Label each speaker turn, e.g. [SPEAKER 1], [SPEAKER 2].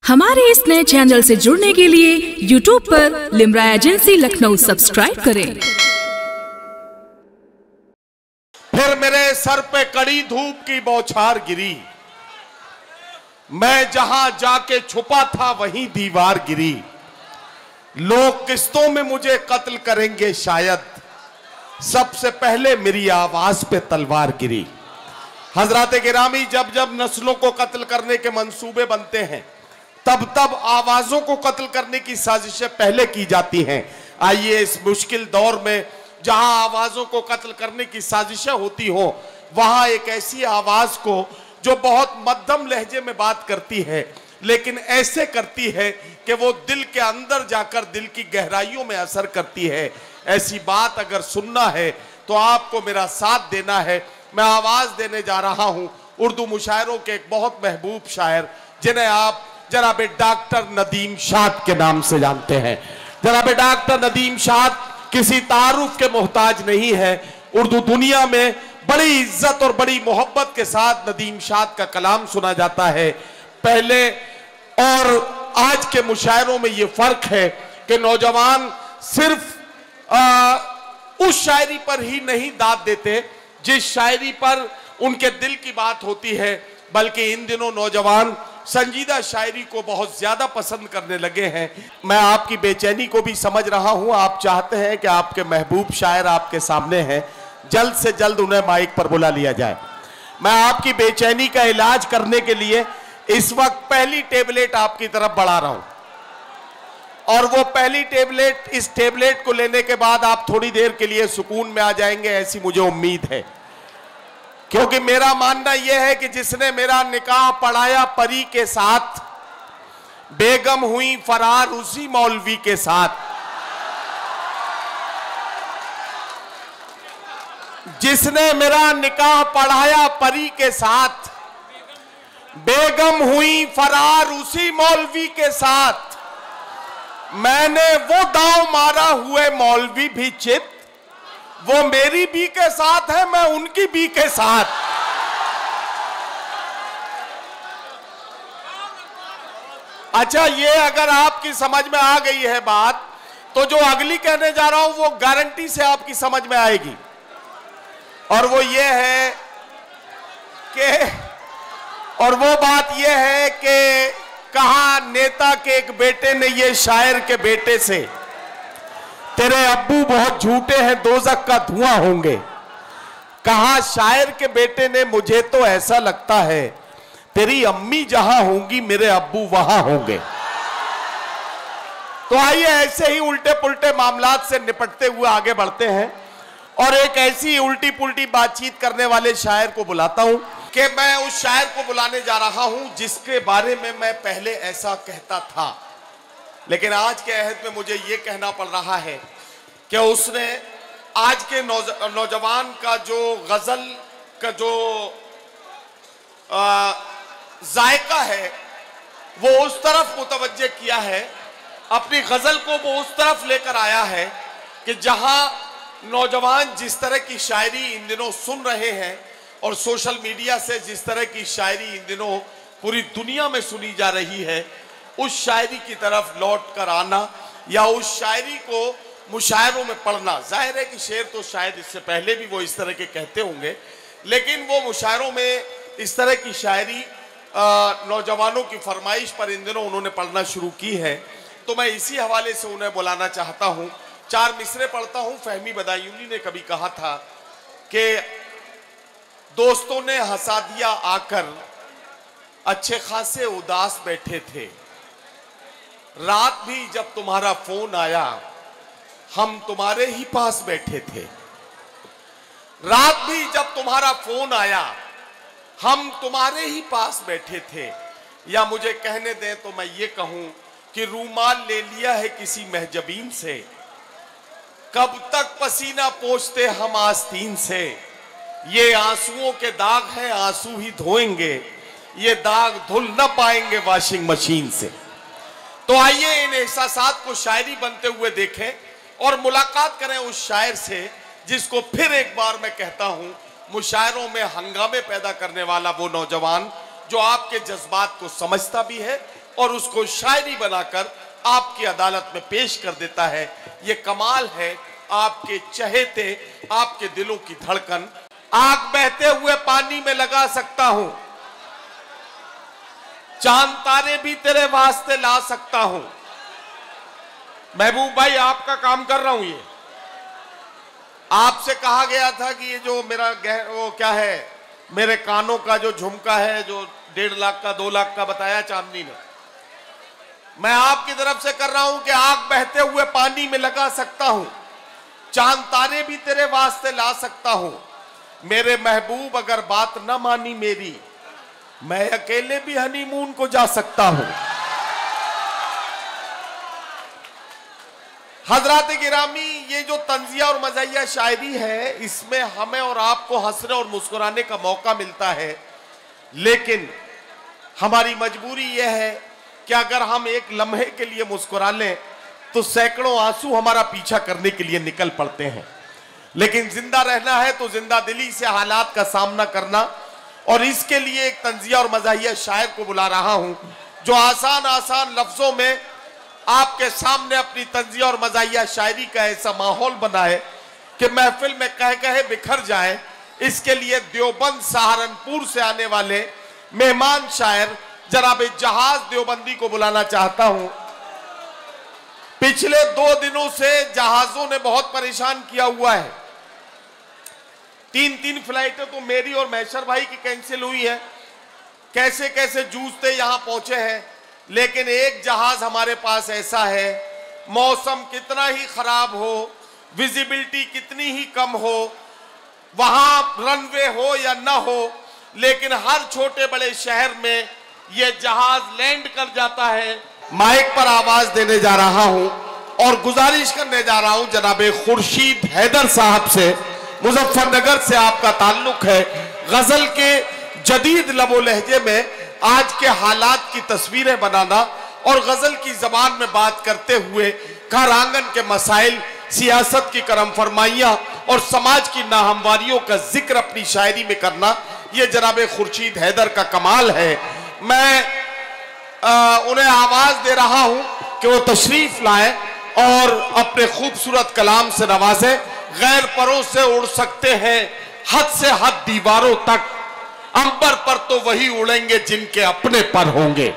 [SPEAKER 1] हमारे इस नए चैनल से जुड़ने के लिए YouTube पर लिम्रा एजेंसी लखनऊ सब्सक्राइब करें।
[SPEAKER 2] फिर मेरे सर पे कड़ी धूप की बौछार गिरी, मैं जहां जाके छुपा था वहीं दीवार गिरी। लोग किस्तों में मुझे कत्ल करेंगे शायद, सबसे पहले मेरी आवाज पे तलवार गिरी। हजरात गिरामी, जब जब नस्लों को कत्ल करने के मंसूबे बनते हैं तब तब आवाजों को कत्ल करने की साजिशें पहले की जाती हैं। आइए इस मुश्किल दौर में जहां आवाजों को कत्ल करने की साजिशें होती हो, वहां एक ऐसी आवाज को जो बहुत मध्यम लहजे में बात करती है लेकिन ऐसे करती है कि वो दिल के अंदर जाकर दिल की गहराइयों में असर करती है, ऐसी बात अगर सुनना है तो आपको मेरा साथ देना है। मैं आवाज देने जा रहा हूं उर्दू मुशायरों के एक बहुत महबूब शायर जिन्हें आप जनाब डॉक्टर नदीम शाद के नाम से जानते हैं। जनाब डॉक्टर नदीम शाद किसी तारुफ के मोहताज नहीं है। उर्दू दुनिया में बड़ी इज्जत और बड़ी मोहब्बत के साथ नदीम शाद का कलाम सुना जाता है। पहले और आज के मुशायरों में यह फर्क है कि नौजवान सिर्फ उस शायरी पर ही नहीं दाद देते जिस शायरी पर उनके दिल की बात होती है, बल्कि इन दिनों नौजवान संजीदा शायरी को बहुत ज्यादा पसंद करने लगे हैं। मैं आपकी बेचैनी को भी समझ रहा हूं। आप चाहते हैं कि आपके महबूब शायर आपके सामने हैं, जल्द से जल्द उन्हें माइक पर बुला लिया जाए। मैं आपकी बेचैनी का इलाज करने के लिए इस वक्त पहली टेबलेट आपकी तरफ बढ़ा रहा हूं और वो पहली टेबलेट, इस टेबलेट को लेने के बाद आप थोड़ी देर के लिए सुकून में आ जाएंगे, ऐसी मुझे उम्मीद है। क्योंकि मेरा मानना यह है कि जिसने मेरा निकाह पढ़ाया परी के साथ, बेगम हुई फरार उसी मौलवी के साथ। जिसने मेरा निकाह पढ़ाया परी के साथ, बेगम हुई फरार उसी मौलवी के साथ। मैंने वो दांव मारा हुए मौलवी भी चित, वो मेरी बी के साथ है, मैं उनकी बी के साथ। अच्छा, ये अगर आपकी समझ में आ गई है बात, तो जो अगली कहने जा रहा हूं वो गारंटी से आपकी समझ में आएगी। और वो ये है कि वो बात ये है कि कहा नेता के एक बेटे ने ये शायर के बेटे से, तेरे अब्बू बहुत झूठे हैं, दोज़ख का धुआं होंगे। कहा शायर के बेटे ने, मुझे तो ऐसा लगता है तेरी अम्मी जहां होंगी मेरे अब्बू वहां होंगे। तो आइए ऐसे ही उल्टे पुल्टे मामलात से निपटते हुए आगे बढ़ते हैं और एक ऐसी उल्टी पुल्टी बातचीत करने वाले शायर को बुलाता हूं कि मैं उस शायर को बुलाने जा रहा हूं जिसके बारे में मैं पहले ऐसा कहता था, लेकिन आज के अहद में मुझे यह कहना पड़ रहा है कि उसने आज के नौजवान का जो गजल का जो जायका है वो उस तरफ मुतवज्जे किया है, अपनी गजल को वो उस तरफ लेकर आया है कि जहां नौजवान जिस तरह की शायरी इन दिनों सुन रहे हैं और सोशल मीडिया से जिस तरह की शायरी इन दिनों पूरी दुनिया में सुनी जा रही है, उस शायरी की तरफ लौट कर आना या उस शायरी को मुशायरों में पढ़ना। जाहिर है कि शेर तो शायद इससे पहले भी वो इस तरह के कहते होंगे, लेकिन वो मुशायरों में इस तरह की शायरी नौजवानों की फरमाइश पर इन दिनों उन्होंने पढ़ना शुरू की है। तो मैं इसी हवाले से उन्हें बुलाना चाहता हूँ। चार मिसरे पढ़ता हूँ। फहमी बदायूनी ने कभी कहा था कि दोस्तों ने हंसा दिया आकर, अच्छे खासे उदास बैठे थे, रात भी जब तुम्हारा फोन आया हम तुम्हारे ही पास बैठे थे। रात भी जब तुम्हारा फोन आया हम तुम्हारे ही पास बैठे थे। या मुझे कहने दें तो मैं ये कहूं कि रूमाल ले लिया है किसी महजबीन से, कब तक पसीना पोंछते हम आस्तीन से। ये आंसुओं के दाग हैं, आंसू ही धोएंगे, ये दाग धुल न पाएंगे वॉशिंग मशीन से। तो आइए इन एहसासात को शायरी बनते हुए देखें और मुलाकात करें उस शायर से जिसको फिर एक बार मैं कहता हूं मुशायरों में हंगामे पैदा करने वाला वो नौजवान जो आपके जज्बात को समझता भी है और उसको शायरी बनाकर आपकी अदालत में पेश कर देता है। ये कमाल है आपके चहेते, आपके दिलों की धड़कन। आग बहते हुए पानी में लगा सकता हूं, चांद तारे भी तेरे वास्ते ला सकता हूं। महबूब भाई आपका काम कर रहा हूं। ये आपसे कहा गया था कि ये जो मेरा वो क्या है, मेरे कानों का जो झुमका है, जो 1.5 लाख का 2 लाख का बताया चांदनी ने, मैं आपकी तरफ से कर रहा हूं कि आग बहते हुए पानी में लगा सकता हूं, चांद तारे भी तेरे वास्ते ला सकता हूं। मेरे महबूब अगर बात न मानी मेरी, मैं अकेले भी हनीमून को जा सकता हूं। हजरात गिरामी, ये जो तंजिया और मज़ाहिया शायरी है, इसमें हमें और आपको हंसने और मुस्कुराने का मौका मिलता है, लेकिन हमारी मजबूरी यह है कि अगर हम एक लम्हे के लिए मुस्कुरा लें तो सैकड़ों आंसू हमारा पीछा करने के लिए निकल पड़ते हैं। लेकिन जिंदा रहना है तो जिंदा दिली से हालात का सामना करना, और इसके लिए एक तंजिया और मज़ाहिया शायर को बुला रहा हूं जो आसान आसान लफ्जों में आपके सामने अपनी तंजिया और मज़ाहिया शायरी का ऐसा माहौल बनाए कि महफिल में कह कहे बिखर जाए। इसके लिए देवबंद सहारनपुर से आने वाले मेहमान शायर जनाब जहाज देवबंदी को बुलाना चाहता हूं। पिछले 2 दिनों से जहाजों ने बहुत परेशान किया हुआ है। 3 फ्लाइटें तो मेरी और मैशर भाई की कैंसिल हुई है, कैसे कैसे जूझते यहां पहुंचे हैं। लेकिन एक जहाज हमारे पास ऐसा है, मौसम कितना ही खराब हो, विजिबिलिटी कितनी ही कम हो, वहां रनवे हो या ना हो, लेकिन हर छोटे बड़े शहर में यह जहाज लैंड कर जाता है। माइक पर आवाज देने जा रहा हूं और गुजारिश करने जा रहा हूं जनाबे खुर्शीद हैदर साहब से, मुजफ्फरनगर से आपका ताल्लुक है। गजल के जदीद लबो लहजे में आज के हालात की तस्वीरें बनाना और गजल की जबान में बात करते हुए घर आंगन के मसाइल, सियासत की करम फरमाइयां और समाज की नाहमवारियों का जिक्र अपनी शायरी में करना, यह जनाबे खुर्शीद हैदर का कमाल है। मैं उन्हें आवाज दे रहा हूं कि वो तशरीफ लाए और अपने खूबसूरत कलाम से नवाजे। गैर परों से उड़ सकते हैं हद से हद दीवारों तक, अंबर पर तो वही उड़ेंगे जिनके अपने पर होंगे।